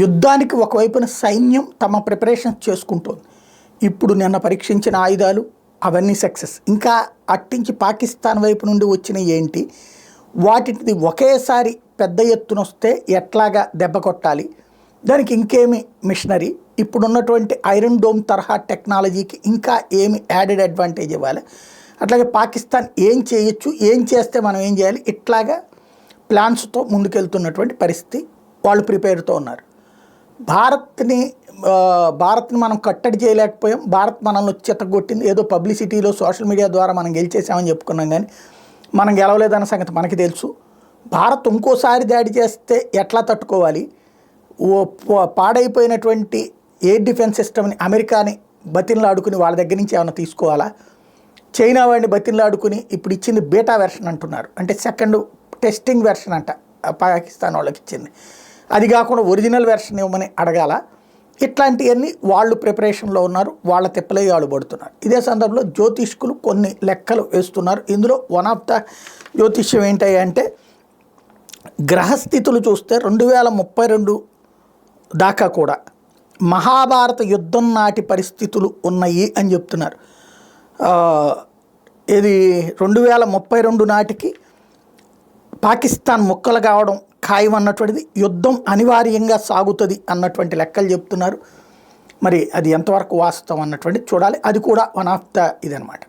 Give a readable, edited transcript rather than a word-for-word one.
యుద్ధానికి ఒకవైపున సైన్యం తమ ప్రిపరేషన్స్ చేసుకుంటోంది. ఇప్పుడు నిన్న పరీక్షించిన ఆయుధాలు అవన్నీ సక్సెస్. ఇంకా అట్టించి పాకిస్తాన్ వైపు నుండి వచ్చిన ఏంటి, వాటిని ఒకేసారి పెద్ద ఎత్తున వస్తే ఎట్లాగా దెబ్బ కొట్టాలి, దానికి ఇంకేమి మిషనరీ, ఇప్పుడున్నటువంటి ఐరన్ డోమ్ తరహా టెక్నాలజీకి ఇంకా ఏమి యాడెడ్ అడ్వాంటేజ్ ఇవ్వాలి, అట్లాగే పాకిస్తాన్ ఏం చేయొచ్చు, ఏం చేస్తే మనం ఏం చేయాలి, ఇట్లాగా ప్లాన్స్తో ముందుకెళ్తున్నటువంటి పరిస్థితి. వాళ్ళు ప్రిపేర్తో ఉన్నారు. భారత్ని మనం కట్టడి చేయలేకపోయాం, భారత్ మనల్ని చెత్తగొట్టింది, ఏదో పబ్లిసిటీలో సోషల్ మీడియా ద్వారా మనం గెలిచేసామని చెప్పుకున్నాం, కానీ మనం గెలవలేదన్న సంగతి మనకి తెలుసు. భారత్ ఇంకోసారి దాడి చేస్తే ఎట్లా తట్టుకోవాలి, పాడైపోయినటువంటి ఎయిర్ డిఫెన్స్ సిస్టమ్ని అమెరికాని బతిన్లాడుకుని వాళ్ళ దగ్గర నుంచి ఏమైనా తీసుకోవాలా, చైనా వాడిని బతిన్లాడుకుని ఇప్పుడు ఇచ్చింది బీటా వెర్షన్ అంటున్నారు, అంటే సెకండ్ టెస్టింగ్ వెర్షన్ అంట పాకిస్తాన్ వాళ్ళకి ఇచ్చింది, అది కాకుండా ఒరిజినల్ వెర్షన్ ఇవ్వమని అడగాల. ఇట్లాంటివన్నీ వాళ్ళు ప్రిపరేషన్లో ఉన్నారు, వాళ్ళ తిప్పలే వాళ్ళు పడుతున్నారు. ఇదే సందర్భంలో జ్యోతిష్కులు కొన్ని లెక్కలు వేస్తున్నారు. ఇందులో వన్ ఆఫ్ ద జ్యోతిష్యం ఏంటంటే గ్రహస్థితులు చూస్తే 2032 దాకా కూడా మహాభారత యుద్ధం నాటి పరిస్థితులు ఉన్నాయి అని చెప్తున్నారు. ఇది 2032 నాటికి పాకిస్తాన్ ముక్కలు కావడం ఖాయం అన్నటువంటిది, యుద్ధం అనివార్యంగా సాగుతుంది అన్నటువంటి లెక్కలు చెప్తున్నారు. మరి అది ఎంతవరకు వాస్తవం అన్నటువంటిది చూడాలి. అది కూడా వన్ ఆఫ్ ద ఇదనమాట.